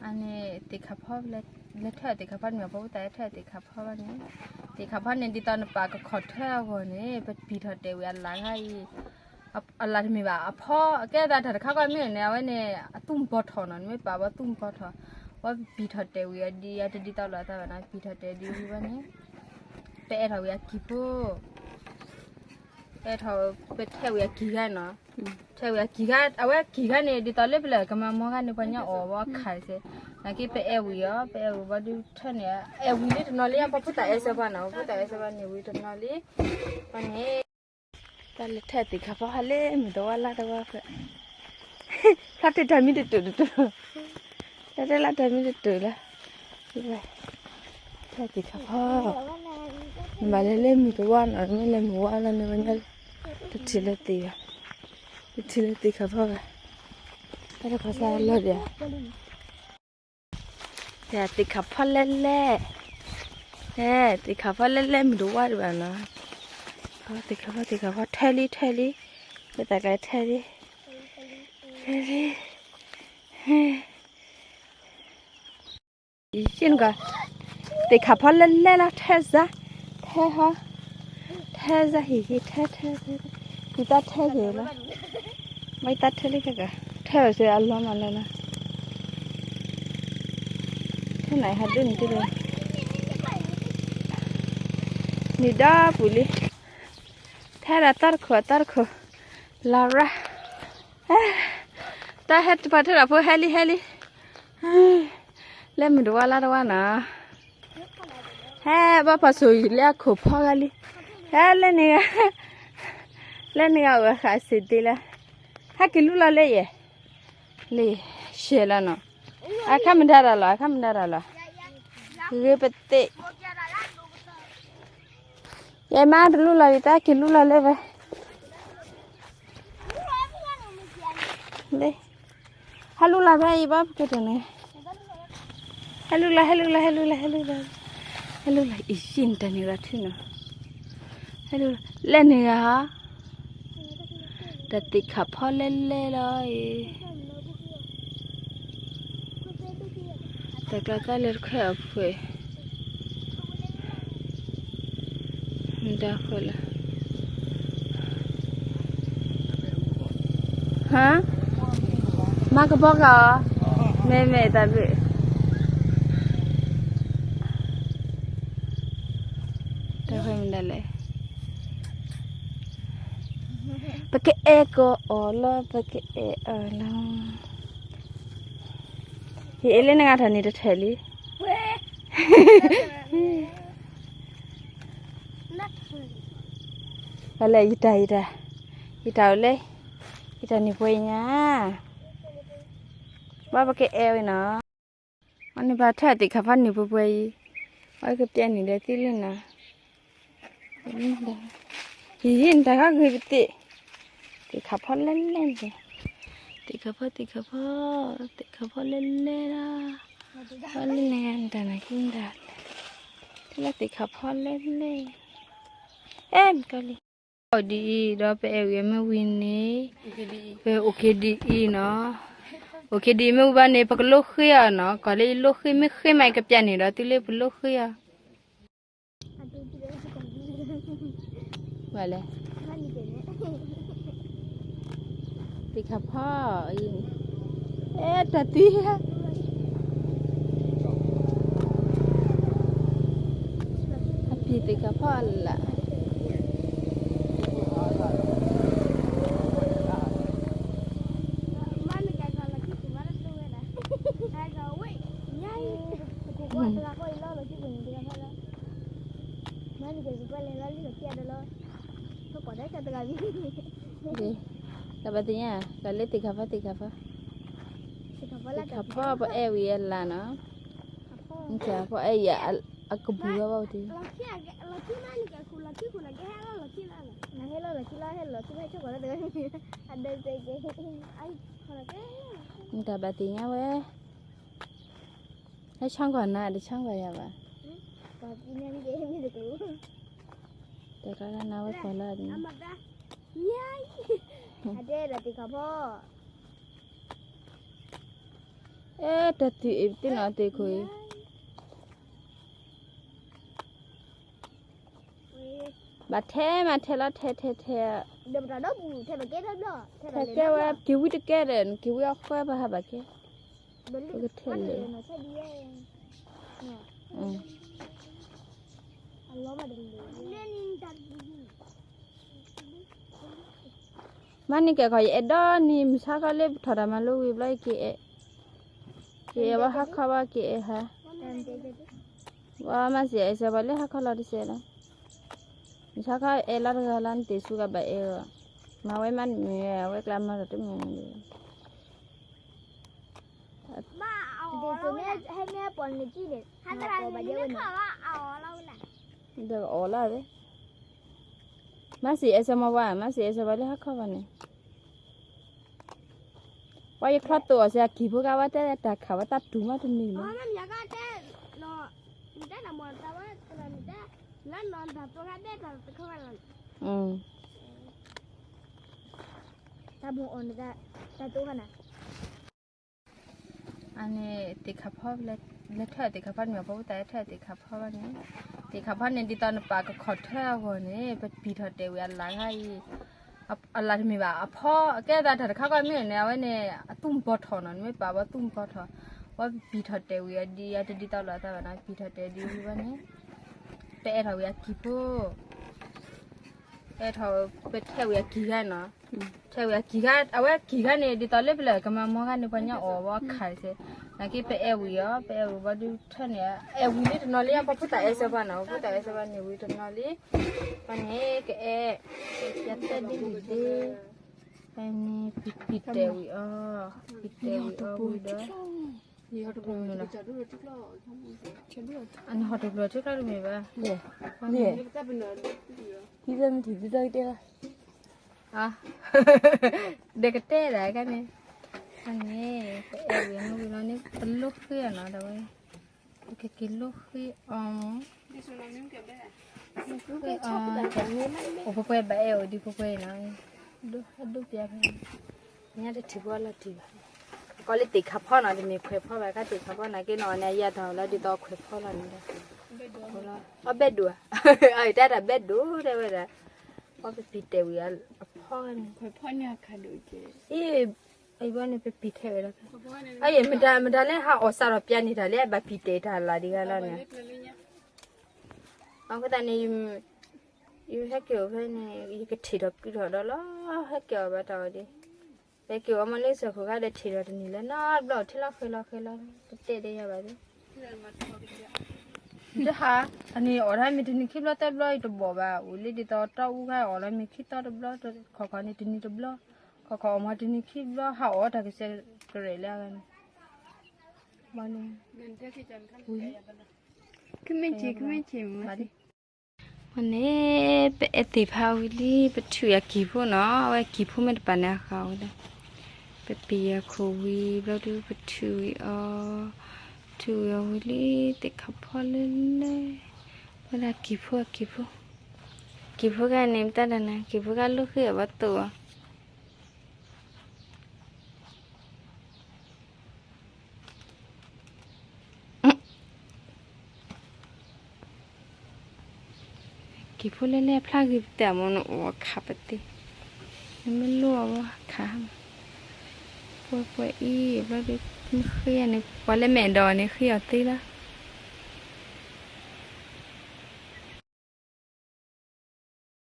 อันนี้ติขับพ่อเล็กเท่าติขับพ่อเหนือพ่อแต่เท่าติขับพ่อวันนี้ติขับพ่อเนี่ยติตอนปากก็ขอเท่าก่อนนี่เป็นปีถอดเดียวอันหลังให้อะไรที่มีบ่าพ่อแกแต่ถ้าเขาก็ไม่เนี่ยว่าเนี่ยตุ้มปอทอนั่นไม่ป่าว่าตุ้มปอทอว่าปีถอดเดียวดีอาจจะดีตลอดแต่ว่านะปีถอดเดียวดีวันนี้แต่เราอยากกินพวกแต่เราเป็นเท่าอยากกินกันเนาะเท่าอยากกินกันเอาไว้กินกันเนี่ยดีตอนเล็กเลยก็มามองกันในปัญญาอ๋อว่าขายเสนักกีฬาไปว่าดูท่านเนี่ยนี่ตอนนี้ยังพูดแต่เอสบ้านเนาะพูดแต่เอสบ้านเนี่ยตอนนี้วันนี้ตอนเล็กแท้ติครับเพราะฮัลโหลมีตัวละตัวเพื่อถ้าติดทำไม่ติดตัวถ้าได้ละทำไม่ติดตัวละแท้ติครับพ่อมาเล่นมีตัวน่ะไม่เล่นหัวแล้วเนี่ยมันจะชิลตีอ่ะชิลตีครับพ่อก็ได้ภาษาลอดอ่ะแต่ติขับพ่อเล่ติขับพ่อเล่ไม่รู้ว่าแบบนะติขับพ่อเทลี่ไปแต่ไกลเทลี่ชินก็ติขับพ่อเล่ละเทซะฮิเทฮิตาเทเลยละไม่ตัดเทลี่ก็เทเสียอารมณ์อะไรนะที่ไหนฮัดดึงที่เลยนี่ด้าปุลิแท้ละตัดขอลาระตาเฮ็ดพัดละพูเฮลิเล่นไม่รู้ว่าละว่านะเฮ้บ้าพอสุยเลี้ยขบพ่อกันลิเฮ้เล่นนี่เอาขายสิดีละฮักกิลุละเลยเชลนะข้ามันได้ละเรียบเตะยายมาลุละวิตากิลุละเลยไปเลยฮัลโหลละไปบ้าเกิดอะไรฮัลโหลละอีสินตันนี่รัฐนะฮัลโหลเล่นเนี่ยฮะแต่ติขับพ่อเล่นเลยแต่ก็จะเลือกแค่เพื่อได้คนละฮะมากระบอกอ่ะไม่แต่เบื่อแต่เคยมันได้เลยpakai ego Allah pakai Allah ele nang ada ni dah theli kalau ita ni punya ba pakai ego na ani ba tha ti khapan ni puai oi ke pian ni le ti le na yin ta ka ghi tiติขับพ่อเล่นเลยติขับพ่อเล่นละพ่อเล่นงานแต่ไหนกินได้ที่ละติขับพ่อเล่นเลยก็เลยดีเราไปยังไม่วินนี่ไปโอเคดีเนาะโอเคดีไม่วันนี้พักลูกขี้อ่ะเนาะก็เลยลูกขี้ไม่ขี้ไม่กับยันนี่เราที่เลยเป็นลูกขี้อ่ะว่าเลยติขับพ่อตัดตีฮะพี่ติขับพ่อละSebetulnya kalau tiga apa apa lah no, macam apa ya aku buat apa tu? Minta batinya weh, hay chăng còn nào để chăng vậy à? Để cái nào với phải là ada dah tiga po. แต่ที่น่ะติคุยบัดแท้มาแท้แล้วแท้เดี๋ยวเราต้องอยู่เทปเก็ตแล้วเนาะเทป แท้ เลย แก้วกิวิตแก่เด่นกิวิเอาค่อยไปหาบัดแก่ เบลลี่มันเลยเนาะใช่ดีเนี่ยอันล้อมาดึงเลยเล่นจัด มันนี่แกขอยเอ็ดดอนี่มิชาก็เล็บถอดมาลูกวิบไลเกว่าฮักเขาว่าเกฮะว่ามาเสียเสียบเลยฮักเขาเราดิเสียนะมิชาก็เอลัดกาลันติสุกับเอวมาไว้มันมีไว้กลางมาตัวมีมาเอาเราให้แม่ปนเลยจี้เด็ดฮันตราไปเยอะเลยว่าเอาเราแหละเดี๋ยวอ๋อละเลยมาเสียเสียมาว่ามาเสียเสียบเลยฮักเขาวันนี้ว่าอย่าคลอดตัวเสียกี่พวกว่าแต่ขาว่าตัดถุงมาถึงนี่มั้งมันอยากได้เนาะมีได้หนามอนแต่ว่าเรามีได้แล้วนอนแบบตัวกันได้แต่เข้ากันถ้าบุญอ่อนได้แต่ตัวกันนะอันนี้ติดขับพ่อเล็กเท่าติดขับพ่อเหนียวพ่อแต่เท่าติดขับพ่อวันนี้ติดขับพ่อเนี่ยดิตอนปากก็ขอเท่าคนนี้เป็นปีเท่าเดียวอะไรให้อะไรที่มีบ่าพ่อแกแต่ถ้าเขาก็ไม่เนี่ยว่าเนี่ยตุ้มปอทอนั่นไม่ป่าว่าตุ้มปอทอว่าปีเท่าเดียวดีอาจจะดิตอนละแต่ว่านะปีเท่าเดียวดีวันนี้เป็นเท่าวิกี่พูเท่าเป็นเท่าวิกี่กันเนาะเท่าวิกี่กันเอาไว้กี่กันเนี่ยดิตอนเล็บเลยก็มามองกันในปัญญาอ๋อว่าขายเสียนักที่เป็นวิว่าดูท่านเนี่ยวินี่ตอนนี้พอพูดแต่เอสบ้านเนาะพูดแต่เอสบ้านเนี่ยวิตอนนี้วันนี้ก็ยัดเต้นดีอันนี้ปิดเตวิปิดเตวิวิเด้อนี่ฮอตบลูนี่นะอันนี้ฮอตบลูที่เราดูมั้ยบ้าเนี่ยที่จะมีที่จะได้เด็กเต้ได้กันเนี่ยอันนี้เอวินวินนี่เป็นลูกเขียนะแต่ว่ากินลูกเขียโอ้พวกเอ๋อดีพวกเอ๋นะดูเปียกเนี่ยจะถือว่าละถือก็เลยติดขับพ่อหน่อยจะมีเขียบพ่อไปก็ติดขับพ่อหน่อยก็นอนในยาทองแล้วดีต่อเขียบพ่อหน่อยนี่เอาเบ็ดดูไอ้แต่เบ็ดดูได้ไหมล่ะว่าไปปิดเตวิลพ่อเนี่ยเขียบพ่อเนี่ยขาดูเจ๊ไอ้บ้านนี่ไปปิดเทวิลกันไอ้มันได้เลยฮะอสารพิจารณาเลยแบบปิดเตทัลลาดีกันแล้วเนี่ยเอาก็ตอนนี้ยูให้เกี่ยวกับเนี่ยยูก็ถีดอกถีดอกแล้วให้เกี่ยวกับตัวดิแต่เกี่ยวกับมันเลยสุขก็ได้ถีดอกนี่แหละน่าบล็อกที่เราเคยเตะได้ยังไงบ้างเดี๋ยวฮะอันนี้อร่อยมีที่นี่คิดว่าแต่บล็อกตัวบ่าวอุลิดิตอต้าอู่ก็อร่อยมีคิดตัวบล็อกตัวขอนี่ที่นี่ตัวบล็อกขอมาที่นี่คิดว่าหาอ๋อถ้าเกิดจะเกลี่ยแล้วกันมันขึ้นไม่จีมาดิวันนี้เป็นติภาวิลีเป็นชื่อกี่ผู้เนาะว่ากี่ผู้ไม่ได้ปานเขาเลยเป็นปีโควิดแล้วดูเป็นชื่อวิลีติขับพอเลยเวลากี่ผู้กันเนี่ยแต่ละนะกี่ผู้กันลูกคือว่าตัวกี่พูดเล่นๆพลาดคือแต่มันโอ้ขับไปติมันรั่ววะขาป่วยอีแล้วดิเครียดเนี่ยวันเล่นแม่ดอนเนี่ยเครียดตีละ